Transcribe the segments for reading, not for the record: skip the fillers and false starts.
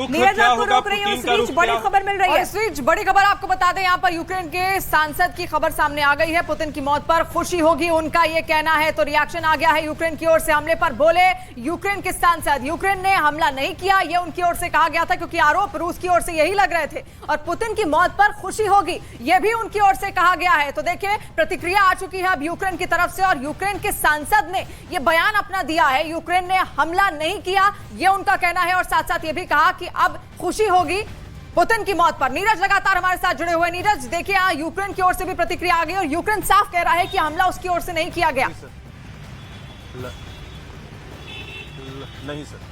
नीरज आपको रोक रही हूँ, इस बीच बड़ी खबर मिल रही है। इस बीच बड़ी खबर आपको बता दें, यहाँ पर यूक्रेन के सांसद की खबर सामने आ गई है। पुतिन की मौत पर खुशी होगी, उनका ये कहना है। तो रिएक्शन आ गया है यूक्रेन की ओर से हमले पर। बोले यूक्रेन के सांसद, यूक्रेन ने हमला नहीं किया, ये उनकी ओर से कहा गया था, क्योंकि आरोप रूस की ओर से यही लग रहे थे। और पुतिन की मौत पर खुशी होगी, ये भी उनकी ओर से कहा गया है। तो देखिए, प्रतिक्रिया आ चुकी है अब यूक्रेन की तरफ से, और यूक्रेन के सांसद ने ये बयान अपना दिया है। यूक्रेन ने हमला नहीं किया, ये उनका कहना है। और साथ साथ ये भी कहा कि अब खुशी होगी पुतिन की मौत पर। नीरज लगातार हमारे साथ जुड़े हुए। नीरज, देखिए यहाँ यूक्रेन की ओर से भी प्रतिक्रिया आ गई, और यूक्रेन साफ कह रहा है कि हमला उसकी ओर से नहीं किया गया। नहीं सर,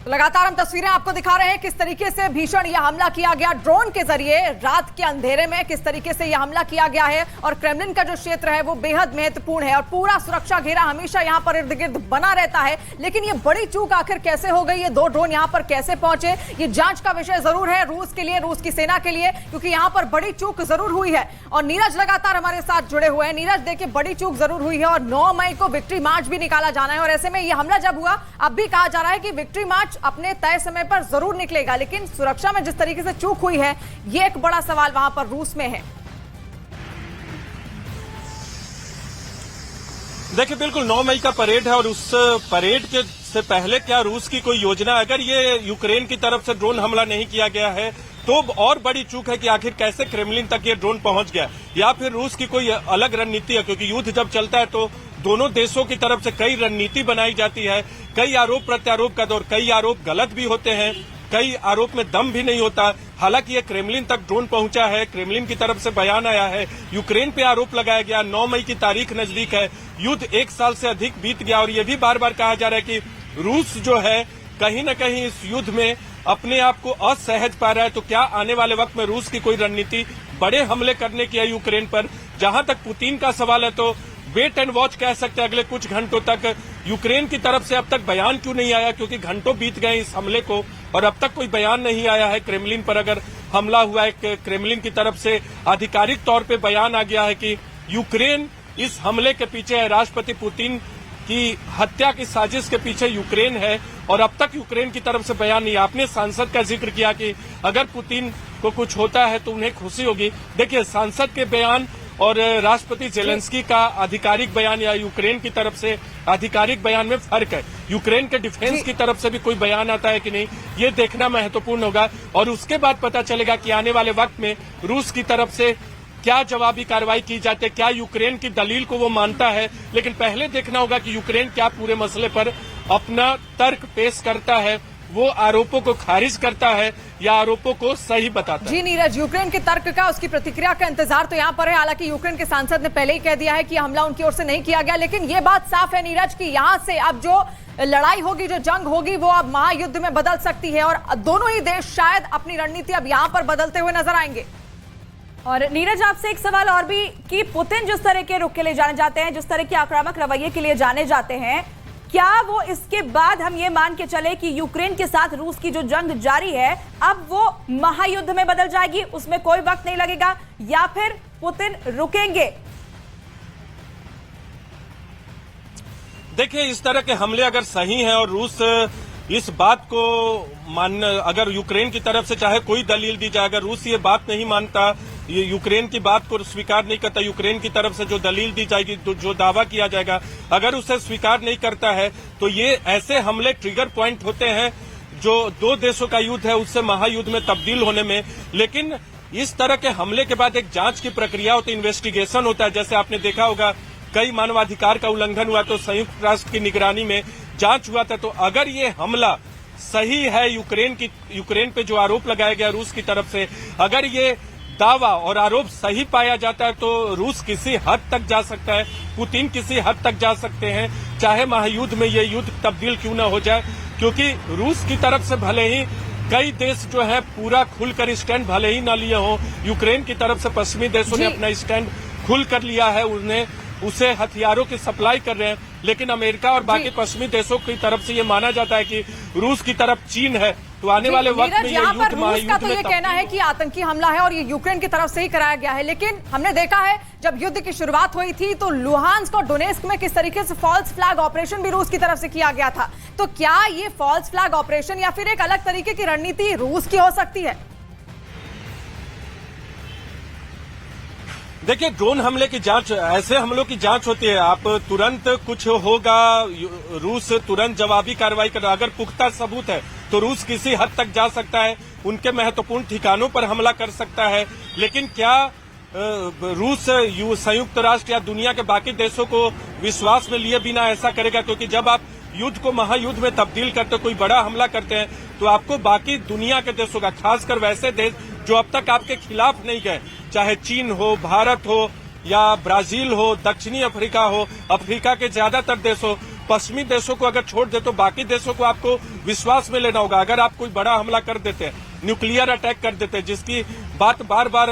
लगातार हम तस्वीरें आपको दिखा रहे हैं किस तरीके से भीषण यह हमला किया गया ड्रोन के जरिए, रात के अंधेरे में किस तरीके से यह हमला किया गया है। और क्रेमलिन का जो क्षेत्र है वो बेहद महत्वपूर्ण है, और पूरा सुरक्षा घेरा हमेशा यहां पर इर्द गिर्द बना रहता है। लेकिन ये बड़ी चूक आखिर कैसे हो गई, ये दो ड्रोन यहां पर कैसे पहुंचे, ये जांच का विषय जरूर है रूस के लिए, रूस की सेना के लिए, क्योंकि यहां पर बड़ी चूक जरूर हुई है। और नीरज लगातार हमारे साथ जुड़े हुए हैं। नीरज, देखिए बड़ी चूक जरूर हुई है, और 9 मई को विक्ट्री मार्च भी निकाला जाना है। और ऐसे में यह हमला जब हुआ, अब भी कहा जा रहा है कि विक्ट्री मार्च अपने तय समय पर जरूर निकलेगा, लेकिन सुरक्षा में जिस तरीके से चूक हुई है, ये एक बड़ा सवाल वहां पर रूस में है। देखिए बिल्कुल 9 मई का परेड है, और उस परेड के से पहले क्या रूस की कोई योजना, अगर ये यूक्रेन की तरफ से ड्रोन हमला नहीं किया गया है तो और बड़ी चूक है कि आखिर कैसे क्रेमलिन तक ये ड्रोन पहुंच गया, या फिर रूस की कोई अलग रणनीति है। क्योंकि युद्ध जब चलता है तो दोनों देशों की तरफ से कई रणनीति बनाई जाती है, कई आरोप प्रत्यारोप का दौर, कई आरोप गलत भी होते हैं, कई आरोप में दम भी नहीं होता। हालांकि ये क्रेमलिन तक ड्रोन पहुंचा है, क्रेमलिन की तरफ से बयान आया है, यूक्रेन पे आरोप लगाया गया। 9 मई की तारीख नजदीक है, युद्ध 1 साल से अधिक बीत गया, और ये भी बार बार कहा जा रहा है कि रूस जो है कहीं न कहीं इस युद्ध में अपने आप को असहज पा रहा है। तो क्या आने वाले वक्त में रूस की कोई रणनीति बड़े हमले करने की है यूक्रेन पर? जहां तक पुतिन का सवाल है तो वेट एंड वॉच कह सकते हैं अगले कुछ घंटों तक। यूक्रेन की तरफ से अब तक बयान क्यों नहीं आया, क्योंकि घंटों बीत गए इस हमले को, और अब तक कोई बयान नहीं आया है क्रेमलिन पर। अगर हमला हुआ है, क्रेमलिन की तरफ से आधिकारिक तौर पे बयान आ गया है कि यूक्रेन इस हमले के पीछे है, राष्ट्रपति पुतिन की हत्या की साजिश के पीछे यूक्रेन है, और अब तक यूक्रेन की तरफ से बयान नहीं। आपने सांसद का जिक्र किया कि अगर पुतिन को कुछ होता है तो उन्हें खुशी होगी। देखिए, सांसद के बयान और राष्ट्रपति जेलेंस्की का आधिकारिक बयान या यूक्रेन की तरफ से आधिकारिक बयान में फर्क है। यूक्रेन के डिफेंस की तरफ से भी कोई बयान आता है कि नहीं, ये देखना महत्वपूर्ण होगा, और उसके बाद पता चलेगा कि आने वाले वक्त में रूस की तरफ से क्या जवाबी कार्रवाई की जाती है, क्या यूक्रेन की दलील को वो मानता है। लेकिन पहले देखना होगा कि यूक्रेन क्या पूरे मसले पर अपना तर्क पेश करता है, वो आरोपों को खारिज करता है या आरोपों को सही बताता है। जी नीरज, यूक्रेन के तर्क का, उसकी प्रतिक्रिया का इंतजार तो यहाँ पर है। हालांकि यूक्रेन के सांसद ने पहले ही कह दिया है कि हमला उनकी ओर से नहीं किया गया, लेकिन ये बात साफ है नीरज कि यहाँ से अब जो लड़ाई होगी, जो जंग होगी, वो अब महायुद्ध में बदल सकती है, और दोनों ही देश शायद अपनी रणनीति अब यहाँ पर बदलते हुए नजर आएंगे। और नीरज, आपसे एक सवाल और भी कि पुतिन जिस तरह के रुख के लिए जाने जाते हैं, जिस तरह के आक्रामक रवैये के लिए जाने जाते हैं, क्या वो इसके बाद हम ये मान के चले कि यूक्रेन के साथ रूस की जो जंग जारी है अब वो महायुद्ध में बदल जाएगी, उसमें कोई वक्त नहीं लगेगा, या फिर पुतिन रुकेंगे? देखिए, इस तरह के हमले अगर सही हैं और रूस इस बात को अगर यूक्रेन की तरफ से चाहे कोई दलील दी जाए, अगर रूस ये बात नहीं मानता, ये यूक्रेन की बात को स्वीकार नहीं करता, यूक्रेन की तरफ से जो दलील दी जाएगी, जो दावा किया जाएगा, अगर उसे स्वीकार नहीं करता है, तो ये ऐसे हमले ट्रिगर पॉइंट होते हैं जो दो देशों का युद्ध है उससे महायुद्ध में तब्दील होने में। लेकिन इस तरह के हमले के बाद एक जांच की प्रक्रिया होती है, इन्वेस्टिगेशन होता है। जैसे आपने देखा होगा कई मानवाधिकार का उल्लंघन हुआ तो संयुक्त राष्ट्र की निगरानी में जांच हुआ था। तो अगर ये हमला सही है, यूक्रेन पे जो आरोप लगाया गया रूस की तरफ से, अगर ये दावा और आरोप सही पाया जाता है तो रूस किसी हद तक जा सकता है, पुतिन किसी हद तक जा सकते हैं, चाहे महायुद्ध में ये युद्ध तब्दील क्यों न हो जाए। क्योंकि रूस की तरफ से भले ही कई देश जो है पूरा खुलकर स्टैंड भले ही न लिए हों, यूक्रेन की तरफ से पश्चिमी देशों ने अपना स्टैंड खुल कर लिया है, उन्हें उसे हथियारों की सप्लाई कर रहे हैं, लेकिन अमेरिका और बाकी पश्चिमी देशों की तरफ से ये माना जाता है कि रूस की तरफ चीन है। तो आने वाले वक्त में ये यहाँ पर युद्ध रूस का तो ये कहना है कि आतंकी हमला है और ये यूक्रेन की तरफ से ही कराया गया है, लेकिन हमने देखा है जब युद्ध की शुरुआत हुई थी तो लुहांस्क और डोनेस्क में किस तरीके से फॉल्स फ्लैग ऑपरेशन भी रूस की तरफ से किया गया था। तो क्या ये फॉल्स फ्लैग ऑपरेशन या फिर एक अलग तरीके की रणनीति रूस की हो सकती है? देखिए, ड्रोन हमले की जांच, ऐसे हमलों की जांच होती है। आप तुरंत कुछ होगा, रूस तुरंत जवाबी कार्रवाई कर, अगर पुख्ता सबूत है तो रूस किसी हद तक जा सकता है, उनके महत्वपूर्ण ठिकानों पर हमला कर सकता है। लेकिन क्या रूस संयुक्त राष्ट्र या दुनिया के बाकी देशों को विश्वास में लिए बिना ऐसा करेगा? क्योंकि जब आप युद्ध को महायुद्ध में तब्दील करते, कोई बड़ा हमला करते हैं, तो आपको बाकी दुनिया के देशों का, खासकर वैसे देश जो अब तक आपके खिलाफ नहीं गए, चाहे चीन हो, भारत हो या ब्राजील हो, दक्षिणी अफ्रीका हो, अफ्रीका के ज्यादातर देश हो, पश्चिमी देशों को अगर छोड़ दे तो बाकी देशों को आपको विश्वास में लेना होगा। अगर आप कोई बड़ा हमला कर देते हैं, न्यूक्लियर अटैक कर देते हैं, जिसकी बात बार बार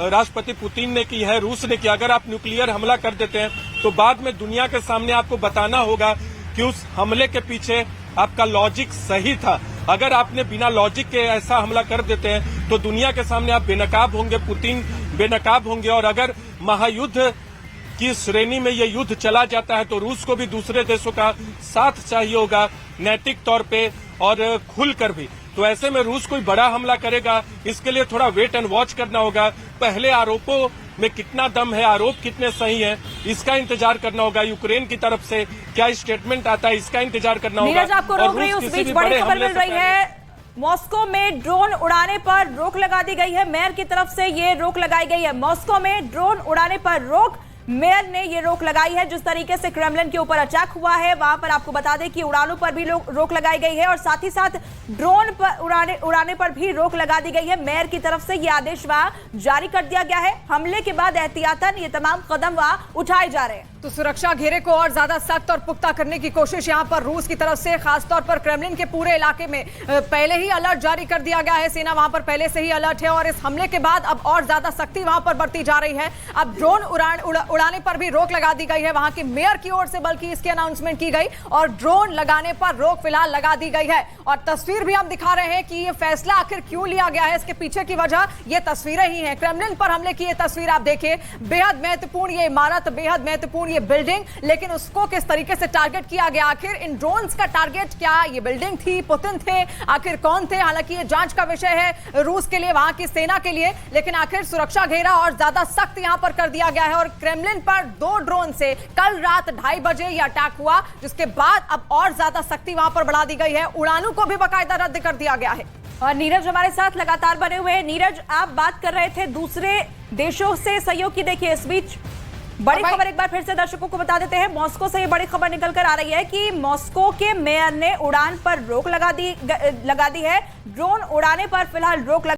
राष्ट्रपति पुतिन ने की है, रूस ने किया, अगर आप न्यूक्लियर हमला कर देते हैं तो बाद में दुनिया के सामने आपको बताना होगा कि उस हमले के पीछे आपका लॉजिक सही था। अगर आपने बिना लॉजिक के ऐसा हमला कर देते हैं तो दुनिया के सामने आप बेनकाब होंगे, पुतिन बेनकाब होंगे। और अगर महायुद्ध की श्रेणी में ये युद्ध चला जाता है तो रूस को भी दूसरे देशों का साथ चाहिए होगा, नैतिक तौर पे और खुलकर भी। तो ऐसे में रूस कोई बड़ा हमला करेगा, इसके लिए थोड़ा वेट एंड वॉच करना होगा। पहले आरोपों में कितना दम है, आरोप कितने सही हैं, इसका इंतजार करना होगा। यूक्रेन की तरफ से क्या स्टेटमेंट आता है, इसका इंतजार करना होगा। नीरज, आपको रोक रही हूं, उस बीच बड़ी खबर मिल रही है। मॉस्को में ड्रोन उड़ाने पर रोक लगा दी गई है, मेयर की तरफ से ये रोक लगाई गई है। मॉस्को में ड्रोन उड़ाने पर रोक, मेयर ने ये रोक लगाई है। जिस तरीके से क्रेमलिन के ऊपर अटैक हुआ है, वहां पर आपको बता दें कि उड़ानों पर भी रोक लगाई गई है और साथ ही साथ ड्रोन पर उड़ाने पर भी रोक लगा दी गई है। मेयर की तरफ से ये आदेश वहां जारी कर दिया गया है। हमले के बाद एहतियातन ये तमाम कदम वहां उठाए जा रहे हैं। तो सुरक्षा घेरे को और ज्यादा सख्त और पुख्ता करने की कोशिश यहां पर रूस की तरफ से, खासतौर पर क्रेमलिन के पूरे इलाके में पहले ही अलर्ट जारी कर दिया गया है। सेना वहां पर पहले से ही अलर्ट है और इस हमले के बाद अब और ज्यादा सख्ती वहां पर बढ़ती जा रही है। अब ड्रोन उड़ाने पर भी रोक लगा दी गई है, वहां के मेयर की ओर से बल्कि इसकी अनाउंसमेंट की गई और ड्रोन लगाने पर रोक फिलहाल लगा दी गई है। और तस्वीर भी हम दिखा रहे हैं कि ये फैसला आखिर क्यों लिया गया है, इसके पीछे की वजह ये तस्वीरें ही हैं। क्रेमलिन पर हमले की ये तस्वीर आप देखिए, बेहद महत्वपूर्ण ये इमारत, बेहद महत्वपूर्ण ये बिल्डिंग, लेकिन उसको किस तरीके से टारगेट किया गया। आखिर इन ड्रोन्स का टारगेट क्या ये बिल्डिंग थी, पुतिन थे, आखिर कौन थे? हालांकि ये जांच का विषय है रूस के लिए, वहां की सेना के लिए, लेकिन आखिर सुरक्षा घेरा और ज्यादा सख्त यहां पर कर दिया गया है। और क्रेमलिन पर 2 ड्रोन से कल रात 2:30 बजे यह अटैक हुआ, जिसके बाद अब और ज्यादा सख्ती वहां पर बढ़ा दी गई है। उड़ानों को भी बाकायदा रद्द कर दिया गया है। और नीरज हमारे साथ लगातार बने हुए हैं। नीरज, आप बात कर रहे थे दूसरे देशों से सहयोग की, देखिए इस बीच बड़ी खबर एक बार फिर से दर्शकों को बता देते हैं। मॉस्को से ये बड़ी खबर निकलकर आ रही है कि मॉस्को के मेयर ने उड़ान पर रोक लगा दी है। ड्रोन उड़ाने पर फिलहाल रोक